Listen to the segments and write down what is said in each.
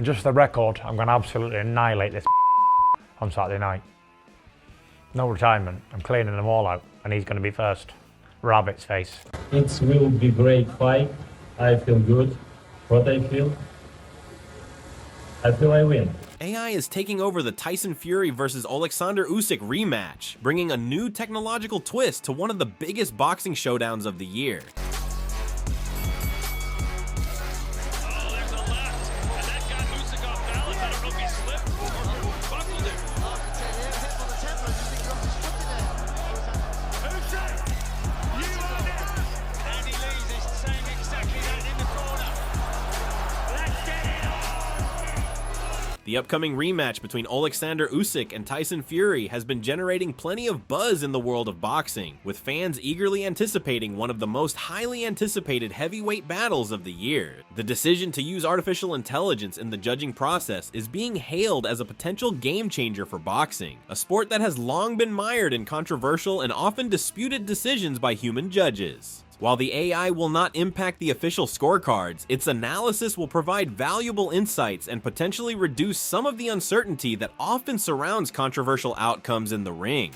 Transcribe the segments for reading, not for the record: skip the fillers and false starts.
And just for the record, I'm going to absolutely annihilate this on Saturday night. No retirement. I'm cleaning them all out, and he's going to be first. Rabbit's face. It will be great fight. I feel good. What I feel I win. AI is taking over the Tyson Fury versus Oleksandr Usyk rematch, bringing a new technological twist to one of the biggest boxing showdowns of the year. The upcoming rematch between Oleksandr Usyk and Tyson Fury has been generating plenty of buzz in the world of boxing, with fans eagerly anticipating one of the most highly anticipated heavyweight battles of the year. The decision to use artificial intelligence in the judging process is being hailed as a potential game changer for boxing, a sport that has long been mired in controversial and often disputed decisions by human judges. While the AI will not impact the official scorecards, its analysis will provide valuable insights and potentially reduce some of the uncertainty that often surrounds controversial outcomes in the ring.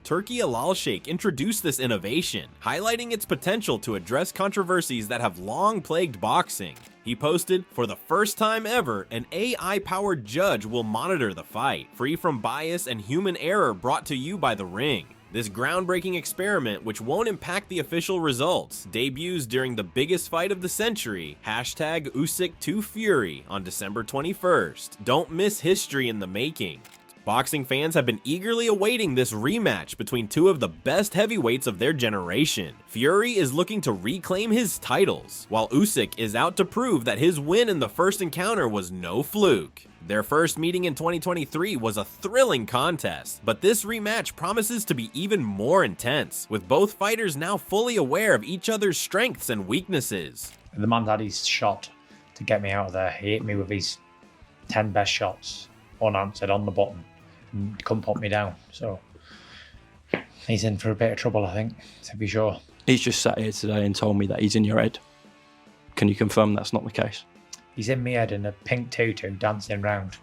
Turki Alalshikh introduced this innovation, highlighting its potential to address controversies that have long plagued boxing. He posted, "For the first time ever, an AI-powered judge will monitor the fight, free from bias and human error brought to you by the ring. This groundbreaking experiment, which won't impact the official results, debuts during the biggest fight of the century, #Usyk2Fury, on December 21st. Don't miss history in the making." Boxing fans have been eagerly awaiting this rematch between two of the best heavyweights of their generation. Fury is looking to reclaim his titles, while Usyk is out to prove that his win in the first encounter was no fluke. Their first meeting in 2023 was a thrilling contest, but this rematch promises to be even more intense, with both fighters now fully aware of each other's strengths and weaknesses. The man had his shot to get me out of there. He hit me with his 10 best shots, unanswered, on the button. Couldn't put me down, so he's in for a bit of trouble, I think, to be sure. He's just sat here today and told me that he's in your head. Can you confirm that's not the case? He's in my head in a pink tutu, dancing round,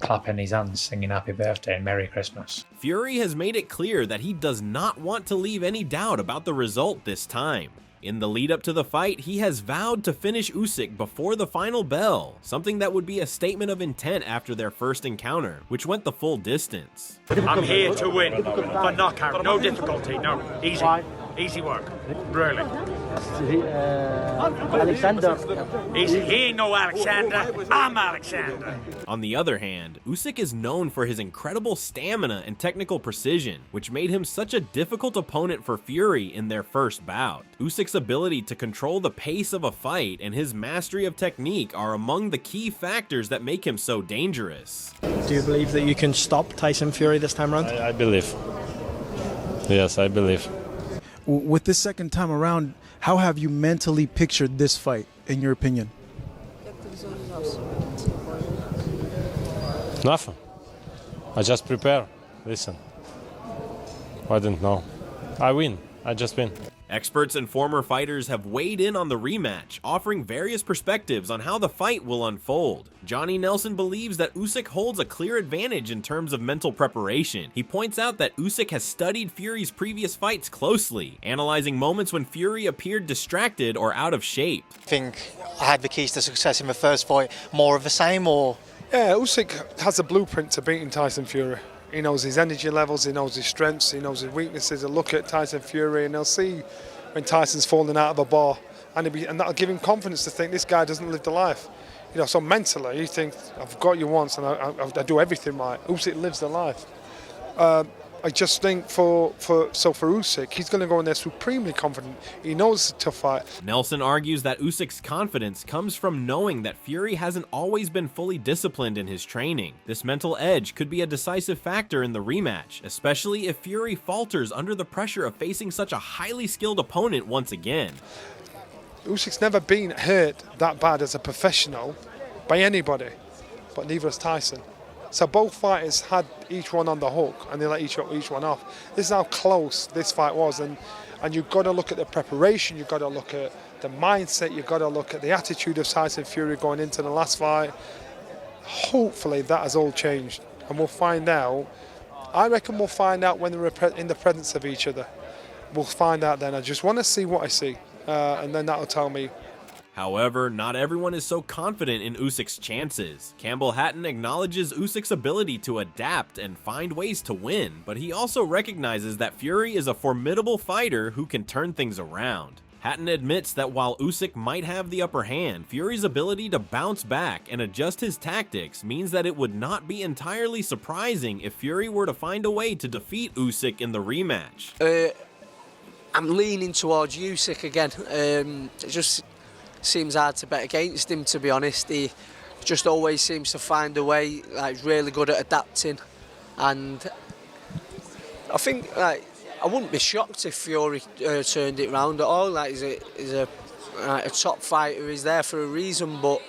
clapping his hands, singing happy birthday and Merry Christmas. Fury has made it clear that he does not want to leave any doubt about the result this time. In the lead up to the fight, he has vowed to finish Usyk before the final bell, something that would be a statement of intent after their first encounter, which went the full distance. I'm here to win, for knockout, no difficulty, no, easy work, brilliant. Alexander. He ain't no Alexander, I'm Alexander. On the other hand, Usyk is known for his incredible stamina and technical precision, which made him such a difficult opponent for Fury in their first bout. Usyk's ability to control the pace of a fight and his mastery of technique are among the key factors that make him so dangerous. Do you believe that you can stop Tyson Fury this time around? I believe. Yes, I believe. With this second time around, how have you mentally pictured this fight, in your opinion? Nothing. I just prepare. Listen. I don't know. I win. I just win. Experts and former fighters have weighed in on the rematch, offering various perspectives on how the fight will unfold. Johnny Nelson believes that Usyk holds a clear advantage in terms of mental preparation. He points out that Usyk has studied Fury's previous fights closely, analyzing moments when Fury appeared distracted or out of shape. I think I had the keys to success in the first fight. More of the same, or? Yeah, Usyk has a blueprint to beating Tyson Fury. He knows his energy levels, he knows his strengths, he knows his weaknesses. He'll look at Tyson Fury and he'll see when Tyson's falling out of a bar, and that'll give him confidence to think this guy doesn't live the life. You know, so mentally, you think, I've got you once and I do everything right. Usyk lives the life. I just think for Usyk, he's going to go in there supremely confident. He knows it's a tough fight. Nelson argues that Usyk's confidence comes from knowing that Fury hasn't always been fully disciplined in his training. This mental edge could be a decisive factor in the rematch, especially if Fury falters under the pressure of facing such a highly skilled opponent once again. Usyk's never been hurt that bad as a professional by anybody, but neither has Tyson. So both fighters had each one on the hook, and they let each one off. This is how close this fight was, and you've got to look at the preparation, you've got to look at the mindset, you've got to look at the attitude of Tyson Fury going into the last fight. Hopefully that has all changed, and we'll find out. I reckon we'll find out when they're in the presence of each other. We'll find out then. I just want to see what I see, and then that'll tell me. However, not everyone is so confident in Usyk's chances. Campbell Hatton acknowledges Usyk's ability to adapt and find ways to win, but he also recognizes that Fury is a formidable fighter who can turn things around. Hatton admits that while Usyk might have the upper hand, Fury's ability to bounce back and adjust his tactics means that it would not be entirely surprising if Fury were to find a way to defeat Usyk in the rematch. I'm leaning towards Usyk again. It just seems hard to bet against him, to be honest. He just always seems to find a way, like really good at adapting, and I think I wouldn't be shocked if Fury turned it round at all. Like he's a top fighter, he's there for a reason, but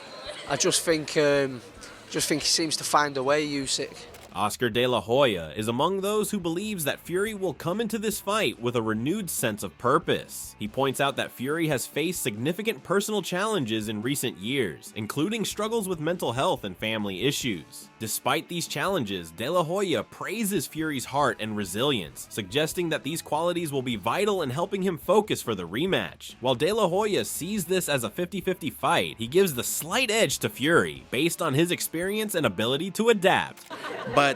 I just think he seems to find a way, Usyk. Oscar De La Hoya is among those who believes that Fury will come into this fight with a renewed sense of purpose. He points out that Fury has faced significant personal challenges in recent years, including struggles with mental health and family issues. Despite these challenges, De La Hoya praises Fury's heart and resilience, suggesting that these qualities will be vital in helping him focus for the rematch. While De La Hoya sees this as a 50-50 fight, he gives the slight edge to Fury, based on his experience and ability to adapt. But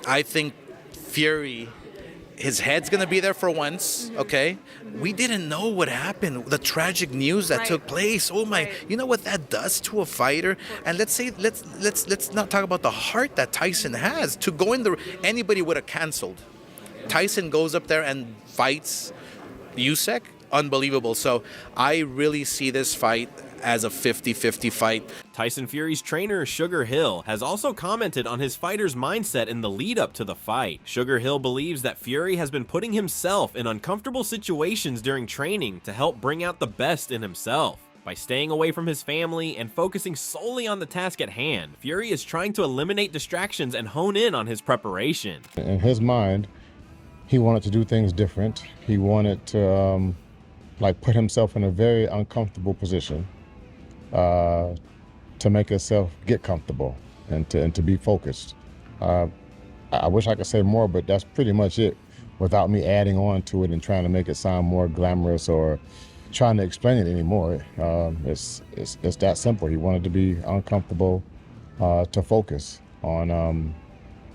I think Fury, his head's going to be there for once, okay? We didn't know what happened, the tragic news that took place. Oh my, you know what that does to a fighter? And let's not talk about the heart that Tyson has. To go in anybody would have canceled. Tyson goes up there and fights Usyk, unbelievable. So I really see this fight as a 50-50 fight. Tyson Fury's trainer, Sugar Hill, has also commented on his fighter's mindset in the lead-up to the fight. Sugar Hill believes that Fury has been putting himself in uncomfortable situations during training to help bring out the best in himself. By staying away from his family and focusing solely on the task at hand, Fury is trying to eliminate distractions and hone in on his preparation. In his mind, he wanted to do things different. He wanted to put himself in a very uncomfortable position. To make himself get comfortable and to be focused. I wish I could say more, but that's pretty much it, without me adding on to it and trying to make it sound more glamorous or trying to explain it anymore. It's that simple. He wanted to be uncomfortable, to focus on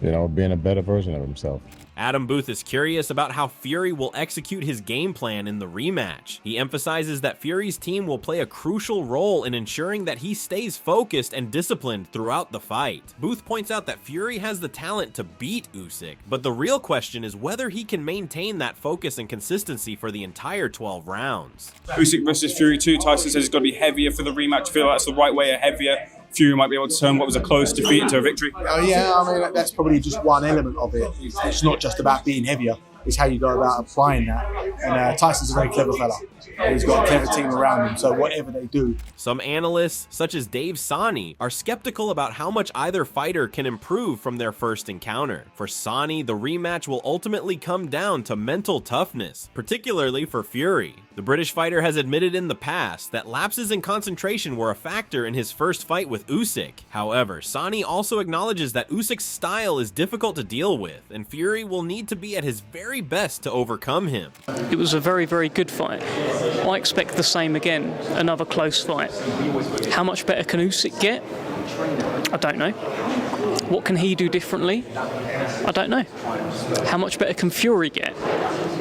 being a better version of himself. Adam Booth is curious about how Fury will execute his game plan in the rematch. He emphasizes that Fury's team will play a crucial role in ensuring that he stays focused and disciplined throughout the fight. Booth points out that Fury has the talent to beat Usyk, but the real question is whether he can maintain that focus and consistency for the entire 12 rounds. Usyk versus Fury 2, Tyson says it's got to be heavier for the rematch. Feel like that's the right way, heavier. Fury might be able to turn what was a close defeat into a victory. Yeah, I mean, that's probably just one element of it. It's not just about being heavier. It's how you go about applying that. And Tyson's a very clever fella. He's got a clever team around him, so whatever they do. Some analysts, such as Dave Sani, are skeptical about how much either fighter can improve from their first encounter. For Sani, the rematch will ultimately come down to mental toughness, particularly for Fury. The British fighter has admitted in the past that lapses in concentration were a factor in his first fight with Usyk. However, Sani also acknowledges that Usyk's style is difficult to deal with, and Fury will need to be at his very best to overcome him. It was a very, very good fight. I expect the same again, another close fight. How much better can Usyk get? I don't know. What can he do differently? I don't know. How much better can Fury get?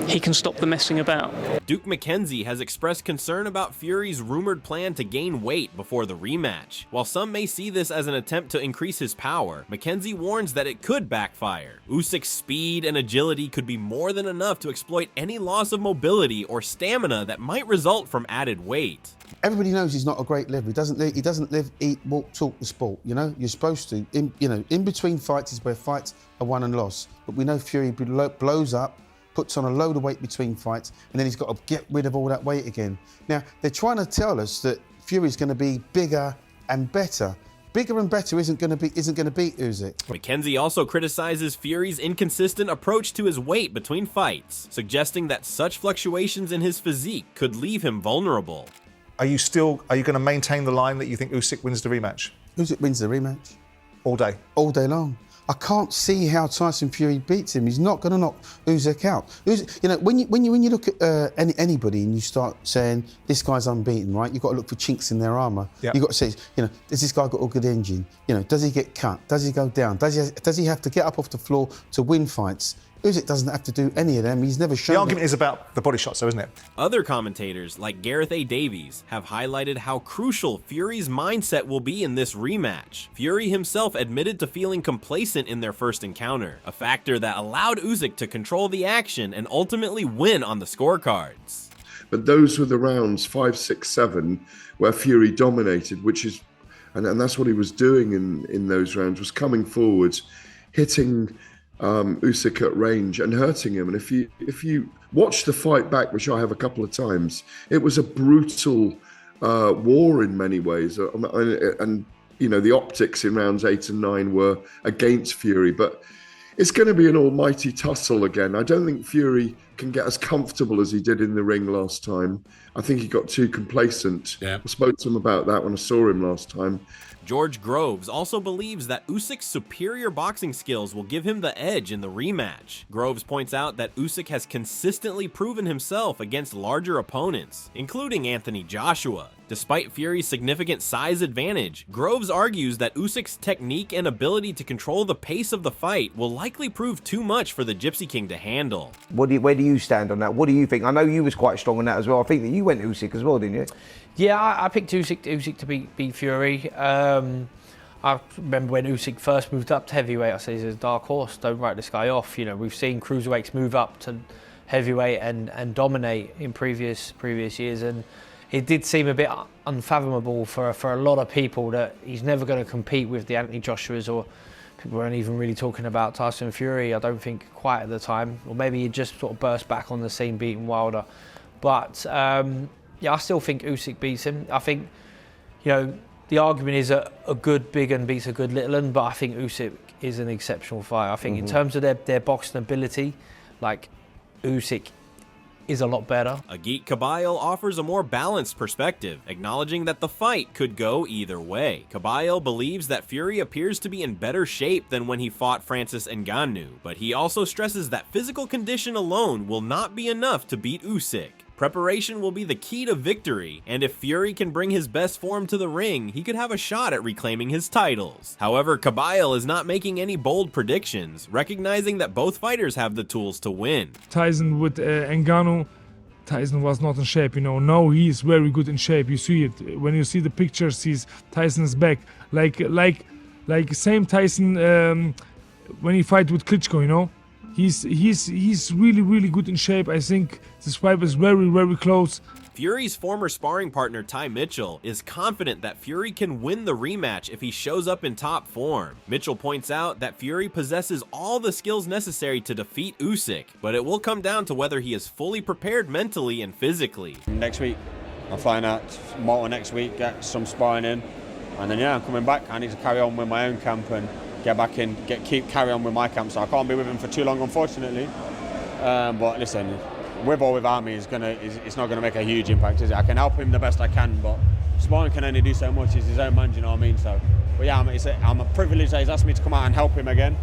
He can stop the messing about. Duke McKenzie has expressed concern about Fury's rumored plan to gain weight before the rematch. While some may see this as an attempt to increase his power, McKenzie warns that it could backfire. Usyk's speed and agility could be more than enough to exploit any loss of mobility or stamina that might result from added weight. Everybody knows he's not a great liver. He doesn't live, eat, walk, talk the sport. You know, you're supposed to. In between fights is where fights are won and lost. But we know Fury blows up, puts on a load of weight between fights, and then he's got to get rid of all that weight again. Now, they're trying to tell us that Fury's going to be bigger and better, bigger and better isn't going to beat Usyk. McKenzie also criticizes Fury's inconsistent approach to his weight between fights, suggesting that such fluctuations in his physique could leave him vulnerable. Are you going to maintain the line that you think Usyk wins the rematch? Usyk wins the rematch. All day? All day long. I can't see how Tyson Fury beats him. He's not going to knock Usyk out. Usyk, you know, when you look at anybody and you start saying this guy's unbeaten, right? You've got to look for chinks in their armour. Yep. You've got to say, you know, has this guy got a good engine? You know, does he get cut? Does he go down? Does he have to get up off the floor to win fights? Usyk doesn't have to do any of them. He's never shown. The argument is about the body shots, though, isn't it? Other commentators, like Gareth A. Davies, have highlighted how crucial Fury's mindset will be in this rematch. Fury himself admitted to feeling complacent in their first encounter, a factor that allowed Usyk to control the action and ultimately win on the scorecards. But those were the rounds 5, 6, 7 where Fury dominated, which is, and that's what he was doing in those rounds, was coming forward, hitting Usyk at range and hurting him. And if you watch the fight back, which I have a couple of times, it was a brutal war in many ways. And you know, the optics in rounds 8 and 9 were against Fury, but it's going to be an almighty tussle again. I don't think Fury can get as comfortable as he did in the ring last time. I think he got too complacent. Yeah. I spoke to him about that when I saw him last time. George Groves also believes that Usyk's superior boxing skills will give him the edge in the rematch. Groves points out that Usyk has consistently proven himself against larger opponents, including Anthony Joshua. Despite Fury's significant size advantage, Groves argues that Usyk's technique and ability to control the pace of the fight will likely prove too much for the Gypsy King to handle. Where do you stand on that? What do you think? I know you was quite strong on that as well. I think that you went Usyk as well, didn't you? Yeah, I picked Usyk to beat Fury. I remember when Usyk first moved up to heavyweight, I said he's a dark horse, don't write this guy off. You know, we've seen cruiserweights move up to heavyweight and dominate in previous years, and it did seem a bit unfathomable for a lot of people that he's never going to compete with the Anthony Joshuas, or people weren't even really talking about Tyson Fury, I don't think, quite at the time. Or maybe he just sort of burst back on the scene beating Wilder. But yeah, I still think Usyk beats him. I think, you know, the argument is a good big un beats a good little un, but I think Usyk is an exceptional fighter. I think in terms of their boxing ability, like, Usyk is a lot better. Agit Kabayel offers a more balanced perspective, acknowledging that the fight could go either way. Kabayel believes that Fury appears to be in better shape than when he fought Francis Ngannou, but he also stresses that physical condition alone will not be enough to beat Usyk. Preparation will be the key to victory, and if Fury can bring his best form to the ring, he could have a shot at reclaiming his titles. However, Kabayel is not making any bold predictions, recognizing that both fighters have the tools to win. Tyson with Ngannou, Tyson was not in shape, you know. Now he is very good in shape. You see it when you see the pictures. Tyson's back, like same Tyson when he fight with Klitschko, you know. He's really good in shape. I think this fight was very close. Fury's former sparring partner Ty Mitchell is confident that Fury can win the rematch if he shows up in top form. Mitchell points out that Fury possesses all the skills necessary to defeat Usyk, but it will come down to whether he is fully prepared mentally and physically. Next week, I'm flying out to Malta next week, get some sparring in, and then yeah, I'm coming back. I need to carry on with my own camp and get back in, carry on with my camp. So I can't be with him for too long, unfortunately. But listen, with or without me, it's not going to make a huge impact, is it? I can help him the best I can, but sparring can only do so much. He's his own man, do you know what I mean? So, but yeah, I'm a privilege that he's asked me to come out and help him again.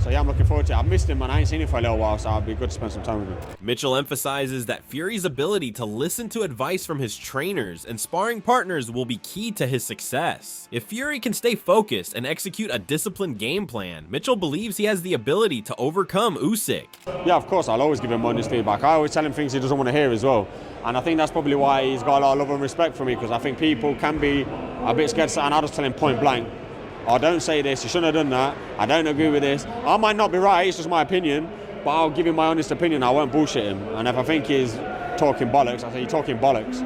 So yeah, I'm looking forward to it. I've missed him and I ain't seen him for a little while, so it'll be good to spend some time with him. Mitchell emphasizes that Fury's ability to listen to advice from his trainers and sparring partners will be key to his success. If Fury can stay focused and execute a disciplined game plan, Mitchell believes he has the ability to overcome Usyk. Yeah, of course, I'll always give him honest feedback. I always tell him things he doesn't want to hear as well. And I think that's probably why he's got a lot of love and respect for me, because I think people can be a bit scared, and I'll just tell him point blank, I don't say this, you shouldn't have done that, I don't agree with this. I might not be right, it's just my opinion, but I'll give him my honest opinion, I won't bullshit him. And if I think he's talking bollocks, I say, you're talking bollocks.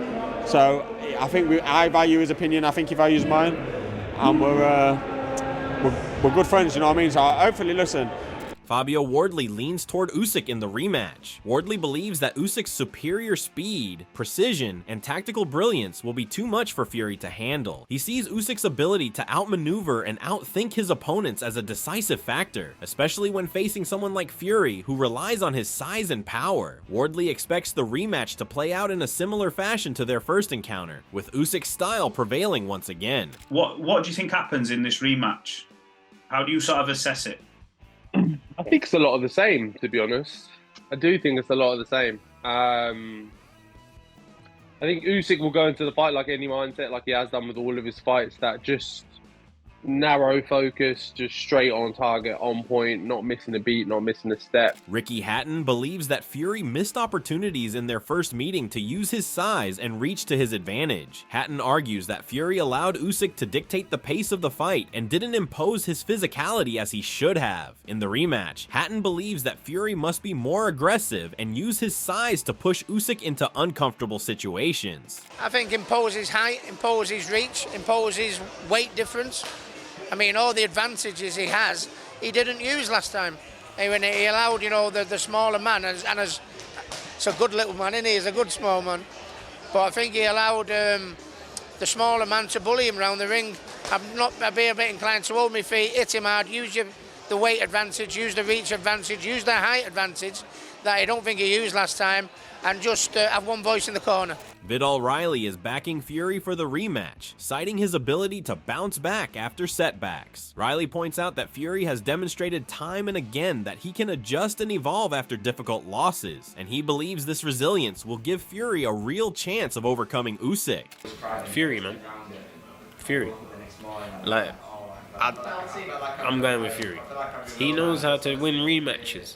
So I think I value his opinion, I think he values mine, and we're good friends, you know what I mean? So hopefully, listen, Fabio Wardley leans toward Usyk in the rematch. Wardley believes that Usyk's superior speed, precision, and tactical brilliance will be too much for Fury to handle. He sees Usyk's ability to outmaneuver and outthink his opponents as a decisive factor, especially when facing someone like Fury, who relies on his size and power. Wardley expects the rematch to play out in a similar fashion to their first encounter, with Usyk's style prevailing once again. What do you think happens in this rematch? How do you sort of assess it? I think it's a lot of the same, to be honest. I do think it's a lot of the same. I think Usyk will go into the fight like any mindset, like he has done with all of his fights, that just narrow focus, just straight on target, on point, not missing a beat, not missing a step. Ricky Hatton believes that Fury missed opportunities in their first meeting to use his size and reach to his advantage. Hatton argues that Fury allowed Usyk to dictate the pace of the fight and didn't impose his physicality as he should have. In the rematch, Hatton believes that Fury must be more aggressive and use his size to push Usyk into uncomfortable situations. I think impose his height, impose his reach, impose his weight difference. I mean, all the advantages he has, he didn't use last time. When he allowed, you know, the smaller man, and it's a good little man, isn't he? He's a good small man. But I think he allowed the smaller man to bully him around the ring. I'd be a bit inclined to hold my feet, hit him hard, use the weight advantage, use the reach advantage, use the height advantage that I don't think he used last time, and just have one voice in the corner. Vidal Riley is backing Fury for the rematch, citing his ability to bounce back after setbacks. Riley points out that Fury has demonstrated time and again that he can adjust and evolve after difficult losses, and he believes this resilience will give Fury a real chance of overcoming Usyk. Fury, man. Fury. Like, I'm going with Fury. He knows how to win rematches.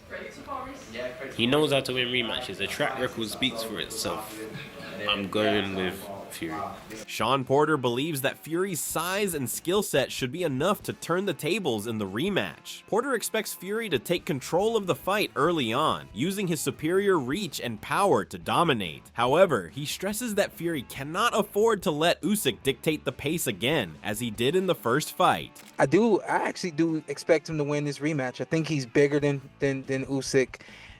The track record speaks for itself. I'm going with Fury. Sean Porter believes that Fury's size and skill set should be enough to turn the tables in the rematch. Porter expects Fury to take control of the fight early on, using his superior reach and power to dominate. However, he stresses that Fury cannot afford to let Usyk dictate the pace again, as he did in the first fight. I actually do expect him to win this rematch. I think he's bigger than Usyk,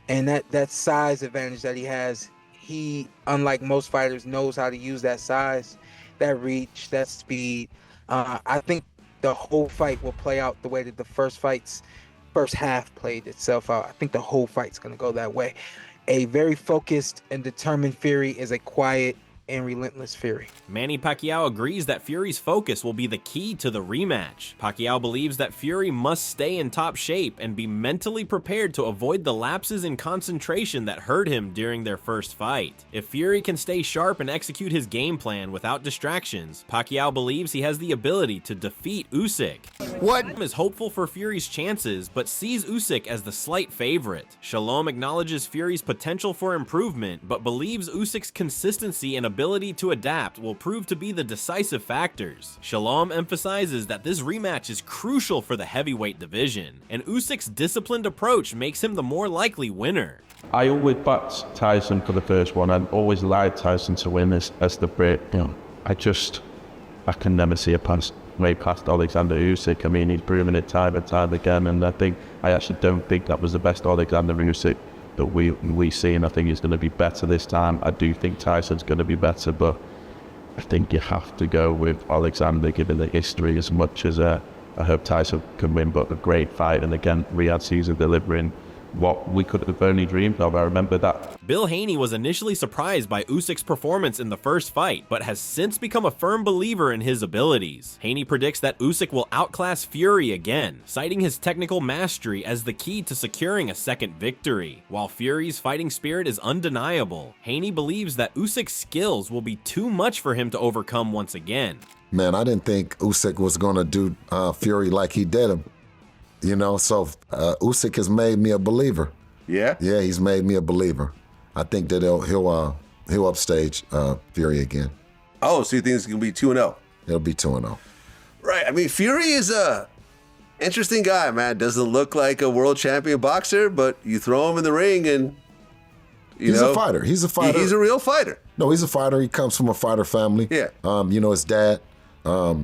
and that size advantage that he has, he, unlike most fighters, knows how to use that size, that reach, that speed. I think the whole fight will play out the way that the first half played itself out. I think the whole fight's going to go that way. A very focused and determined Fury is a quiet and relentless Fury. Manny Pacquiao agrees that Fury's focus will be the key to the rematch. Pacquiao believes that Fury must stay in top shape and be mentally prepared to avoid the lapses in concentration that hurt him during their first fight. If Fury can stay sharp and execute his game plan without distractions, Pacquiao believes he has the ability to defeat Usyk. What is hopeful for Fury's chances, but sees Usyk as the slight favorite. Shalom acknowledges Fury's potential for improvement, but believes Usyk's consistency and ability to adapt will prove to be the decisive factors. Shalom emphasizes that this rematch is crucial for the heavyweight division, and Usyk's disciplined approach makes him the more likely winner. I always backed Tyson for the first one. I always allowed Tyson to win as the break. You know, I can never see a way past Oleksandr Usyk. I mean, he's proven it time and time again, and I actually don't think that was the best Oleksandr Usyk that we see, and I think he's going to be better this time. I do think Tyson's going to be better, but I think you have to go with Oleksandr given the history, as much as I hope Tyson can win, but a great fight. And again, Riyadh Caesar delivering what we could have only dreamed of. I remember that. Bill Haney was initially surprised by Usyk's performance in the first fight, but has since become a firm believer in his abilities. Haney predicts that Usyk will outclass Fury again, citing his technical mastery as the key to securing a second victory. While Fury's fighting spirit is undeniable, Haney believes that Usyk's skills will be too much for him to overcome once again. Man, I didn't think Usyk was going to do Fury like he did him. You know, so Usyk has made me a believer. Yeah? Yeah, he's made me a believer. I think that he'll upstage Fury again. Oh, so you think it's going to be 2-0? It'll be 2-0. Right. I mean, Fury is a interesting guy, man. Doesn't look like a world champion boxer, but you throw him in the ring and, He's a fighter. He's a fighter. He's a real fighter. No, he's a fighter. He comes from a fighter family. Yeah. You know, his dad, a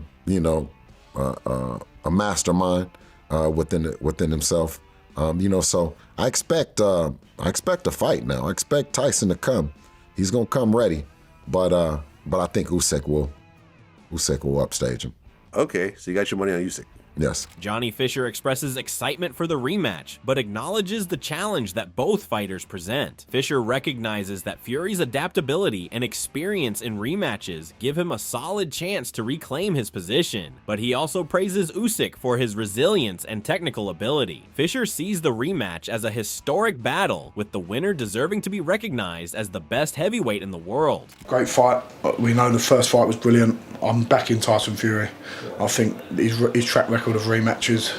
mastermind. Within himself, So I expect a fight now. I expect Tyson to come. He's gonna come ready, but I think Usyk will upstage him. Okay, so you got your money on Usyk. Yes. Johnny Fisher expresses excitement for the rematch, but acknowledges the challenge that both fighters present. Fisher recognizes that Fury's adaptability and experience in rematches give him a solid chance to reclaim his position, but he also praises Usyk for his resilience and technical ability. Fisher sees the rematch as a historic battle, with the winner deserving to be recognized as the best heavyweight in the world. Great fight. We know the first fight was brilliant. I'm backing Tyson Fury. I think his track record of rematches,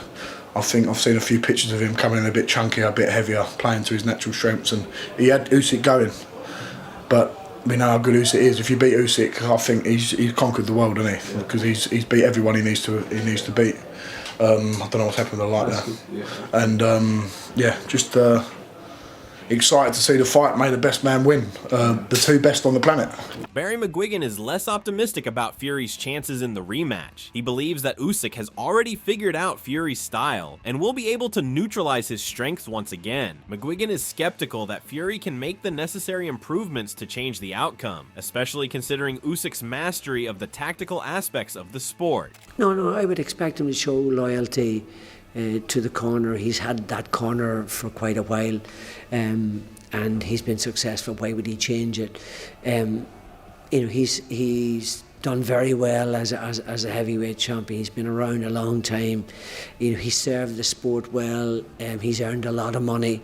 I think I've seen a few pictures of him coming in a bit chunkier, a bit heavier, playing to his natural strengths, and he had Usyk going. But we know how good Usyk is. If you beat Usyk, I think he's conquered the world, hasn't he? Because he's beat everyone he needs to beat. I don't know what's happened with the light there. And just excited to see the fight. May the best man win. The two best on the planet. Barry McGuigan is less optimistic about Fury's chances in the rematch. He believes that Usyk has already figured out Fury's style and will be able to neutralize his strengths once again. McGuigan is skeptical that Fury can make the necessary improvements to change the outcome, especially considering Usyk's mastery of the tactical aspects of the sport. No, I would expect him to show loyalty to the corner. He's had that corner for quite a while, and he's been successful. Why would he change it? He's done very well as a heavyweight champion. He's been around a long time. He served the sport well. He's earned a lot of money.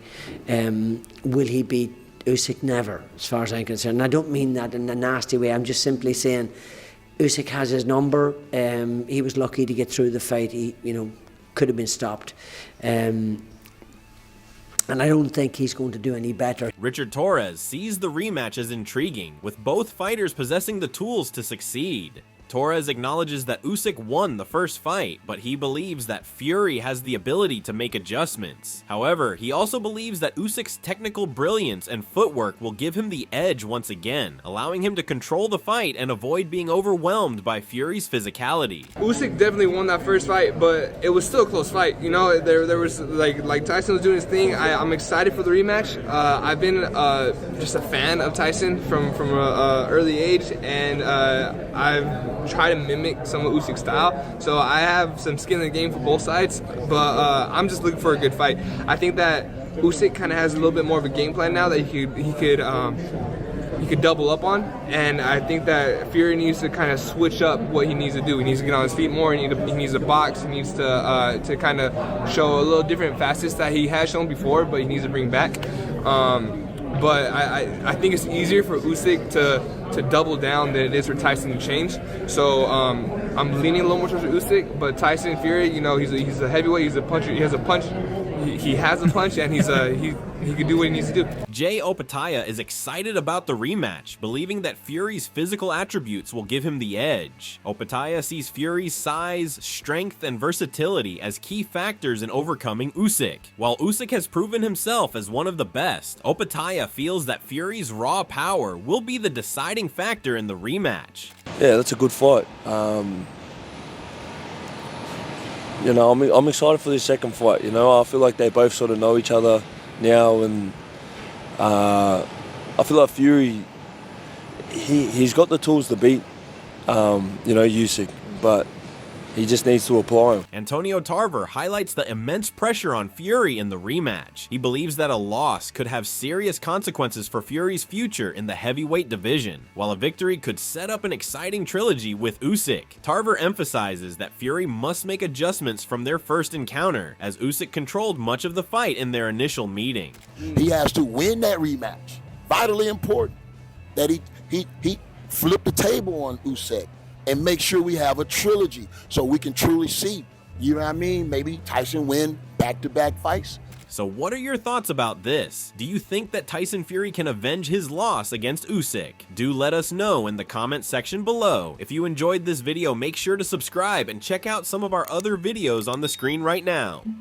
Will he beat Usyk? Never, as far as I'm concerned. And I don't mean that in a nasty way. I'm just simply saying Usyk has his number. He was lucky to get through the fight. He, could have been stopped. And I don't think he's going to do any better. Richard Torres sees the rematch as intriguing, with both fighters possessing the tools to succeed. Torres acknowledges that Usyk won the first fight, but he believes that Fury has the ability to make adjustments. However, he also believes that Usyk's technical brilliance and footwork will give him the edge once again, allowing him to control the fight and avoid being overwhelmed by Fury's physicality. Usyk definitely won that first fight, but it was still a close fight. There was like Tyson was doing his thing. I'm excited for the rematch. I've been just a fan of Tyson from an early age, and I've tried to mimic some of Usyk's style. So I have some skin in the game for both sides, but I'm just looking for a good fight. I think that Usyk kind of has a little bit more of a game plan now that he could double up on, and I think that Fury needs to kind of switch up what he needs to do. He needs to get on his feet more. He needs to box. He needs to kind of show a little different facets that he has shown before, but he needs to bring back. But I think it's easier for Usyk to double down than it is for Tyson to change. So I'm leaning a little more towards Usyk, but Tyson Fury, he's a heavyweight. He's a puncher. He has a punch. He has a punch, and he can do what he needs to do. Jay Opataya is excited about the rematch, believing that Fury's physical attributes will give him the edge. Opataya sees Fury's size, strength, and versatility as key factors in overcoming Usyk. While Usyk has proven himself as one of the best, Opataya feels that Fury's raw power will be the deciding factor in the rematch. Yeah, that's a good fight. I'm excited for this second fight. I feel like they both sort of know each other now, and I feel like Fury, he's got the tools to beat, Usyk, but he just needs to apply them. Antonio Tarver highlights the immense pressure on Fury in the rematch. He believes that a loss could have serious consequences for Fury's future in the heavyweight division, while a victory could set up an exciting trilogy with Usyk. Tarver emphasizes that Fury must make adjustments from their first encounter, as Usyk controlled much of the fight in their initial meeting. He has to win that rematch. Vitally important that he flip the table on Usyk and make sure we have a trilogy so we can truly see, maybe Tyson win back-to-back fights. So what are your thoughts about this? Do you think that Tyson Fury can avenge his loss against Usyk? Do let us know in the comment section below. If you enjoyed this video, make sure to subscribe and check out some of our other videos on the screen right now.